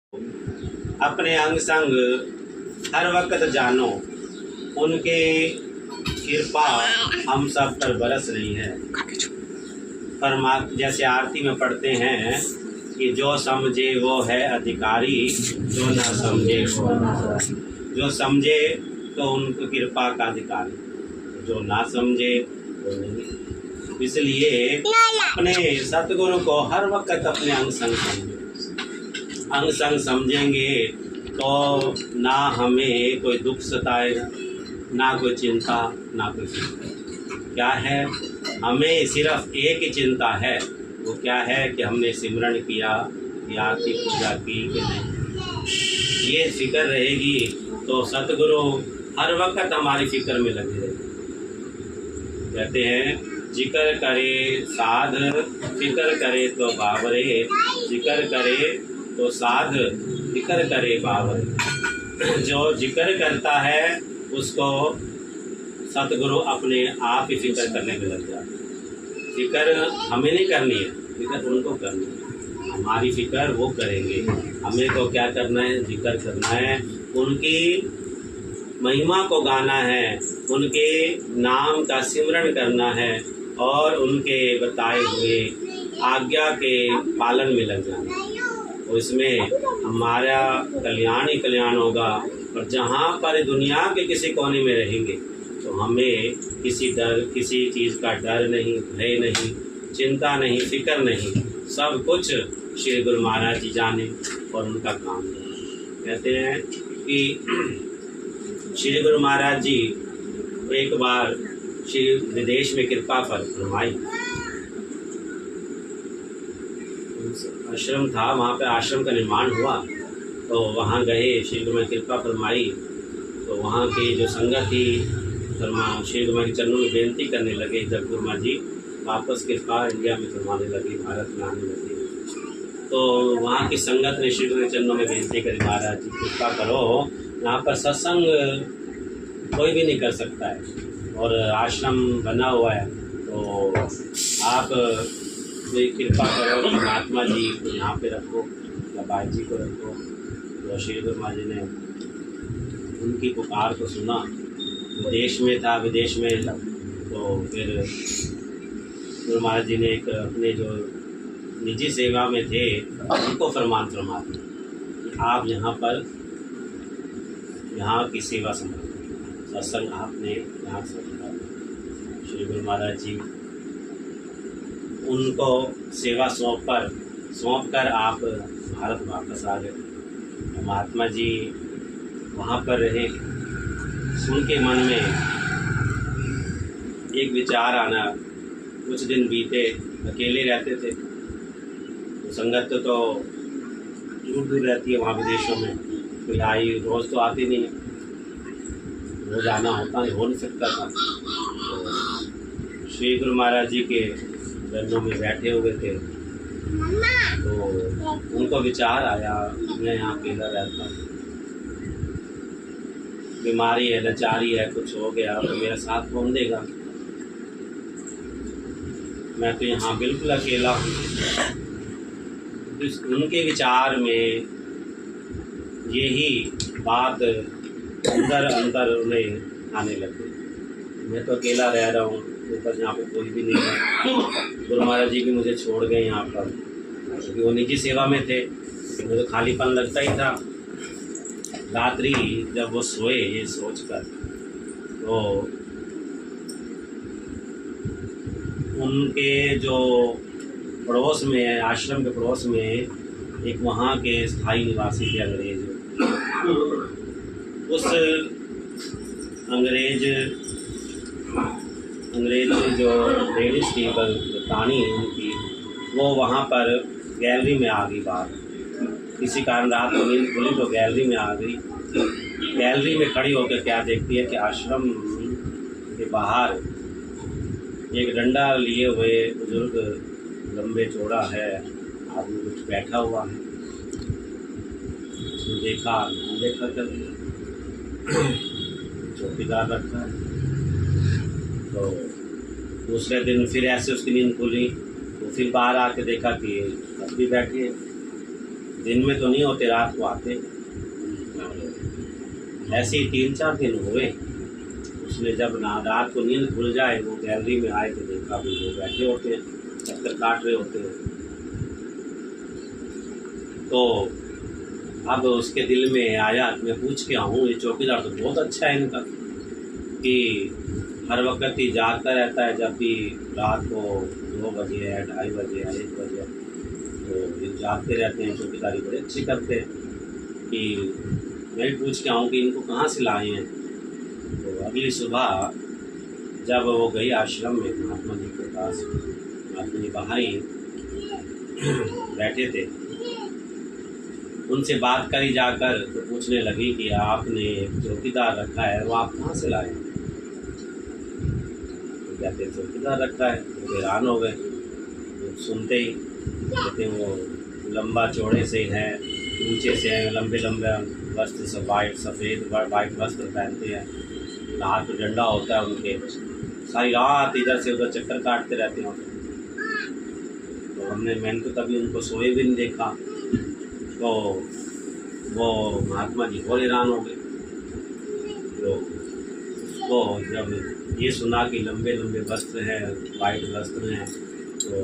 अपने अंग संग हर वक्त जानो, उनके कृपा हम सब पर बरस रही है। जैसे आरती में पढ़ते हैं कि जो समझे वो है अधिकारी, जो ना समझे वो ना। जो समझे तो उनको कृपा का अधिकारी, जो ना समझे वो नहीं। इसलिए अपने सतगुरु को हर वक्त अपने अंग संग समझे। अंग संग समझेंगे तो ना हमें कोई दुख सताएगा, ना कोई चिंता, ना कोई फिक्र। क्या है, हमें सिर्फ एक ही चिंता है, वो क्या है कि हमने सिमरन किया या आरती पूजा की कि नहीं। ये फिक्र रहेगी तो सतगुरु हर वक्त हमारी फिक्र में लगे रहेंगे। कहते हैं जिक्र करे साध, फिक्र करे तो बावरे, जिक्र करे तो साध, फिक्र करे बावरे। जो जिक्र करता है उसको सतगुरु अपने आप ही फिक्र करने में लग जाते हैं। फिक्र हमें नहीं करनी है, फिक्र उनको करनी है। हमारी फिक्र वो करेंगे, हमें तो क्या करना है, जिक्र करना है, उनकी महिमा को गाना है, उनके नाम का सिमरन करना है और उनके बताए हुए आज्ञा के पालन में लग जाना है। तो इसमें हमारा कल्याण ही कल्याण होगा। और जहाँ पर दुनिया के किसी कोने में रहेंगे तो हमें किसी चीज़ का डर नहीं, भय नहीं, चिंता नहीं, फिक्र नहीं। सब कुछ श्री गुरु महाराज जी जाने और उनका काम है। कहते हैं कि श्री गुरु महाराज जी एक बार श्री विदेश में कृपा फरमाई। आश्रम था, वहाँ पे आश्रम का निर्माण हुआ, तो वहाँ गए, श्री गुरु में कृपा फरमाई। तो वहाँ की जो संगत थी श्री गुरु के चरणों में बेनती करने लगे। जब गुरु महाराज जी वापस कृपा इंडिया में फरमाने लगी, भारत में आने लगी, तो वहाँ की संगत ने श्री गुरु के चरणों में बेनती करी, महाराज जी कृपा करो, यहाँ पर सत्संग कोई भी नहीं कर सकता है और आश्रम बना हुआ है, तो आप कृपा करो, महात्मा जी को यहाँ पे रखो या भाई जी को रखो। तो श्री गुरु महाराज जी ने उनकी पुकार को सुना। विदेश में था, विदेश में, तो फिर गुरु महाराज जी ने एक अपने जो निजी सेवा में थे उनको फरमान फरमा दिया कि आप यहाँ की सेवा संभालें, सत्संग आपने यहाँ से संभाला। श्री गुरु महाराज जी उनको सेवा सौंप कर आप भारत वापस आ गए। महात्मा जी वहाँ पर रहे। उनके मन में एक विचार आना, कुछ दिन बीते, अकेले रहते थे, तो संगत तो दूर दूर रहती है वहाँ विदेशों में, कोई आई रोज़ तो आती नहीं है, रोज़ आना हो नहीं सकता था। तो श्री गुरु महाराज जी के चरणों में बैठे हुए थे, तो उनको विचार आया मैं यहाँ अकेला रहता हूँ, बीमारी है, लाचारी है, कुछ हो गया तो मेरा साथ कौन देगा, मैं तो यहाँ बिल्कुल अकेला हूँ। उनके विचार में यही बात अंदर अंदर उन्हें आने लगी, मैं तो अकेला रह रहा हूँ, ऊपर यहाँ पे कोई भी नहीं है। गुरु महाराज जी भी मुझे छोड़ गए यहाँ पर, क्योंकि वो निजी सेवा में थे, मुझे तो खालीपन लगता ही था। रात्रि जब वो सोए ये सोचकर, तो उनके जो पड़ोस में, आश्रम के पड़ोस में एक वहाँ के स्थायी निवासी थे अंग्रेज। उस अंग्रेज जो लेडीज थी, रानी उनकी, वो वहाँ पर गैलरी में आ गई बाहर, किसी कारण रात को नींद खुली तो गैलरी में आ गई। गैलरी में खड़ी होकर क्या देखती है कि आश्रम के बाहर एक डंडा लिए हुए बुजुर्ग, लंबे चौड़ा है आदमी, कुछ बैठा हुआ है। उसने देखा कर चौकीदार रखा है। तो दूसरे दिन फिर ऐसे उसकी नींद खुली, तो फिर बाहर आके देखा कि अब भी बैठे, दिन में तो नहीं होते, रात को आते। ऐसे ही 3-4 दिन हुए। उसने जब ना रात को नींद खुल जाए वो गैलरी में आए तो देखा भी वो बैठे होते हैं, चक्कर काट रहे होते हैं। तो अब उसके दिल में आया, मैं पूछ के आऊँ, ये चौकीदार तो बहुत अच्छा है इनका, कि हर वक्त ही जागता रहता है, जब भी रात को 2 बजे है, 2:30 बजे है, 1 बजे, तो ये जागते रहते हैं, चौकीदारी बड़े अच्छी करते हैं। कि मैं भी पूछ के आऊँ कि इनको कहाँ से लाए हैं। तो अगली सुबह जब वो गई आश्रम में महात्मा जी के पास, महात्मा जी बाहर ही बैठे थे, उनसे बात करी जाकर तो पूछने लगी कि आपने चौकीदार रखा है, वो आप कहाँ से लाए? तो कहते चौकीदार रखा है। तो हैरान हो गए सुनते ही। कहते वो लंबा चौड़े से है, ऊंचे से हैं, लंबे लंबे वस्त्र, सब वाइट सफ़ेद वाइट वस्त्र पहनते हैं, हाथ में डंडा होता है उनके, सारी रात इधर से उधर चक्कर काटते रहते हैं। तो मैंने तो कभी उनको सोए भी नहीं देखा। तो वो महात्मा जी और हैरान हो गए। तो उसको जब ये सुना कि लंबे लंबे वस्त्र हैं, वाइट वस्त्र हैं, तो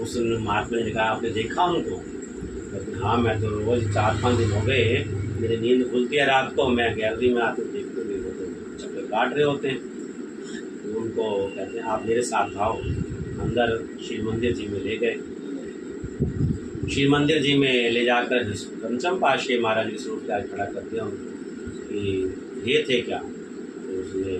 उस महात्मा ने कहा आपने देखा उनको? तो हाँ, मैं तो रोज़ 4-5 दिन हो गए, मेरी नींद खुलती है रात को, मैं गैलरी में आते देखते हुए वो तो चक्कर काट रहे होते हैं। तो उनको कहते हैं आप मेरे साथ आओ। अंदर शिव मंदिर जी में ले गए। शिव मंदिर जी में ले जाकर पंचम पातशाही महाराज के स्वरूप के खड़ा कर दिया उनको कि ये थे क्या? तो उसने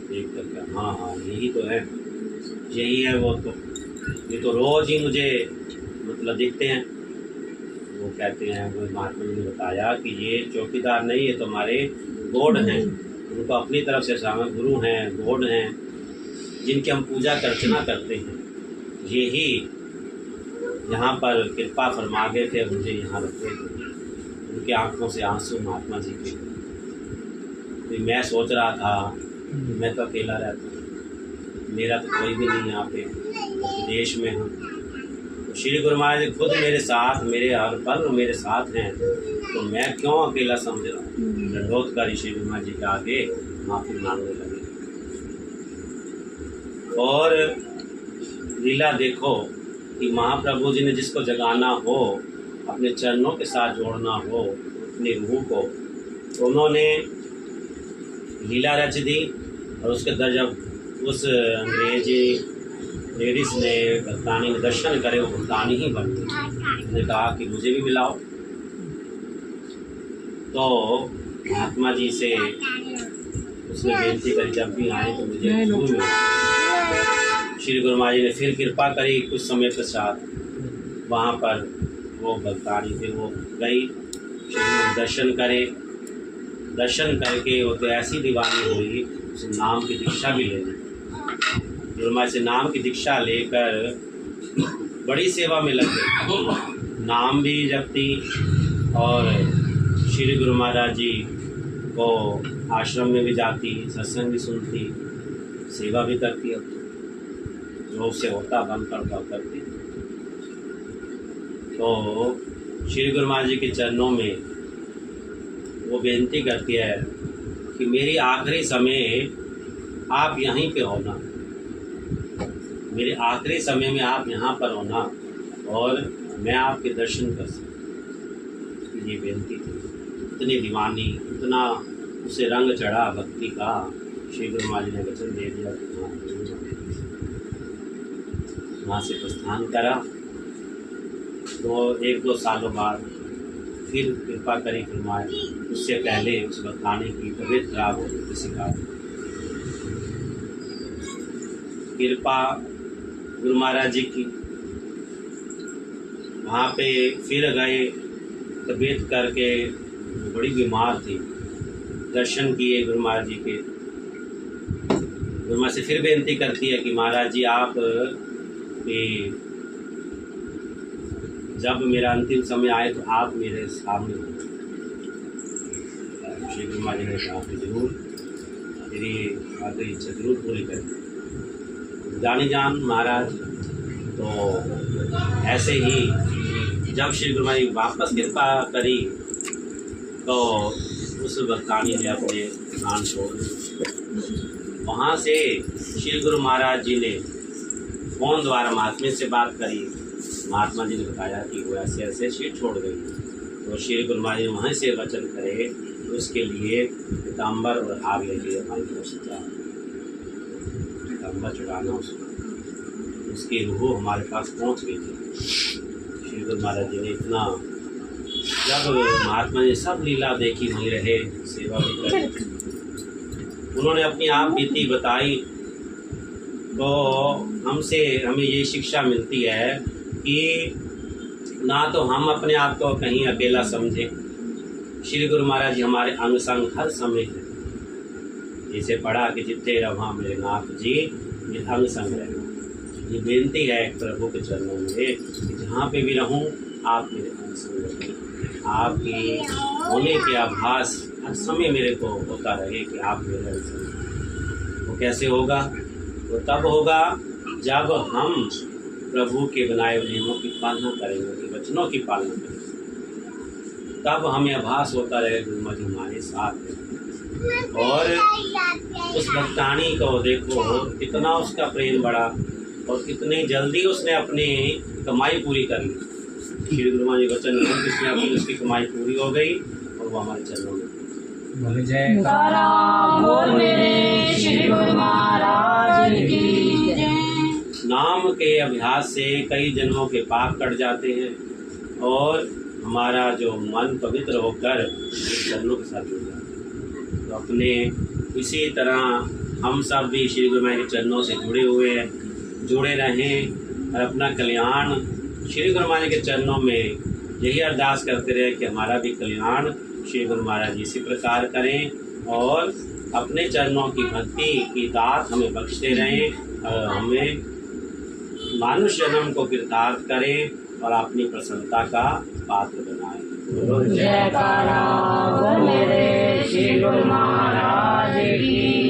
देख कर क्या, हाँ हाँ यही तो है, यही है वो, तो ये तो रोज़ ही मुझे मतलब दिखते हैं। वो कहते हैं, वो महात्मा जी ने बताया कि ये चौकीदार नहीं, ये तो हमारे गॉड हैं, उनको अपनी तरफ से शामिल गुरु हैं, गॉड हैं, जिनकी हम पूजा अर्चना करते हैं। ये ही यहाँ पर कृपा फरमा गए थे, मुझे यहाँ रखे थे। उनकी आंखों से आंसू महात्मा जी के। तो मैं सोच रहा था मैं तो अकेला रहता हूँ, मेरा तो कोई भी नहीं यहाँ पे, विदेश में हूँ। तो श्री गुरु महाराज खुद मेरे साथ, मेरे हर पल मेरे साथ हैं, तो मैं क्यों अकेला समझ रहा हूँ। दंडोत कर श्री गुरु महाराज जी के आगे माफ़ी मांगने लगे। और लीला देखो कि महाप्रभु जी ने जिसको जगाना हो, अपने चरणों के साथ जोड़ना हो अपनी रूह को, तो उन्होंने लीला रच दी। और उसके अंदर जब उस अंग्रेजी लेडीज़ ने भक्तानी ने दर्शन करे, वो भक्तानी ही बन गई। उन्होंने कहा कि मुझे भी मिलाओ। तो महात्मा जी से उसने बेनती करी जब भी आए तो मुझे जरूर मिला। श्री गुरु महाराज जी ने फिर कृपा करी। कुछ समय पश्चात वहाँ पर वो भक्तानी फिर वो गई, श्री दर्शन करे। दर्शन करके वो तो ऐसी दीवानी हुई, उस नाम की दीक्षा भी ले ली। गुरु महाराज से नाम की दीक्षा लेकर बड़ी सेवा में लग गई, नाम भी जपती और श्री गुरु महाराज जी को आश्रम में भी जाती, सत्संग भी सुनती, सेवा भी करती, जो उससे होता बंद करता करती। तो श्री गुरु महाराज जी के चरणों में वो बेनती करती है कि मेरी आखिरी समय आप यहीं पे होना, मेरे आखिरी समय में आप यहाँ पर होना और मैं आपके दर्शन कर सकूँ। ये बेनती थी। इतनी दीवानी, इतना उसे रंग चढ़ा भक्ति का। श्री गुरु महाराज जी ने वचन दे दिया। वहाँ से प्रस्थान करा। तो 1-2 सालों बाद फिर कृपा करी फरमाए। उससे पहले उस भक्तानी की तबीयत खराब हो गई किसी का। कृपा गुरु महाराज जी की, वहाँ पे फिर गए, तबीयत करके बड़ी बीमार थी। दर्शन किए गुरु महाराज जी के। गुरु महाराज से फिर बेनती करती है कि महाराज जी आप जब मेरा अंतिम समय आए तो आप मेरे सामने हो। श्री गुरु महाराज जी ने कहा कि जरूर मेरी आखिरी इच्छा जरूर पूरी करें। जानी जान महाराज तो ऐसे ही जब श्री गुरु महाराज वापस कृपा करी तो उस भक्तानी ने अपने प्राण छोड़ दिए। वहाँ से श्री गुरु महाराज जी ने फोन द्वारा महात्मा से बात करी। महात्मा जी ने बताया कि वो ऐसे ऐसे सीट छोड़ गई। तो श्री गुरु महाराज ने वहाँ से वचन करे तो उसके लिए पीताम्बर और हार ले लिए हमारी तरफ पीताम्बर चढ़ाना उसको, उसकी रूह हमारे पास पहुँच गई थी। श्री गुरु महाराज जी ने इतना, जब महात्मा ने सब लीला देखी, वहीं रहे, सेवा भी करी, उन्होंने अपनी आप बीती बताई। तो हमें ये शिक्षा मिलती है कि ना तो हम अपने आप को कहीं अकेला समझें। श्री गुरु महाराज जी हमारे अंग संग हर समय हैं। जैसे पढ़ा कि जितने रहा मेरे नाथ जी ये अंग संग रहना। ये बेनती है प्रभु के चरणों में कि जहाँ पे भी रहूँ आप मेरे अंग संग रहें। आपकी होने के आभास हर समय मेरे को होता रहे कि आप मेरे अंग संग। वो कैसे होगा? वो तब होगा जब हम प्रभु के बनाए हुए नियमों की पालना करेंगे, उनके वचनों की पालना करेंगे, तब हमें आभास होता रहेगा गुरु महाराज हमारे साथ है। और उस भक्तानी को देखो कितना उसका प्रेम बढ़ा और कितनी जल्दी उसने अपनी कमाई पूरी कर ली। श्री गुरु महाराज वचन उसने अपनी उसकी कमाई पूरी हो गई और वो हमारे चरणों में। बोले जयकारा बोल मेरे श्री गुरु महाराज की जय। नाम के अभ्यास से कई जन्मों के पाप कट जाते हैं और हमारा जो मन पवित्र होकर चरणों के साथ जुड़ जाता है। तो अपने इसी तरह हम सब भी श्री गुरु महाराज के चरणों से जुड़े हुए हैं, जुड़े रहें और अपना कल्याण श्री गुरु महाराज के चरणों में यही अरदास करते रहे कि हमारा भी कल्याण श्री गुरु महाराज जी इसी प्रकार करें और अपने चरणों की भक्ति की दात हमें बख्शते रहें और हमें मानुष जन्म को कृतार्थ करें और अपनी प्रसन्नता का पात्र बनाएं। जयकारा बोल मेरे श्री गुरु महाराज की।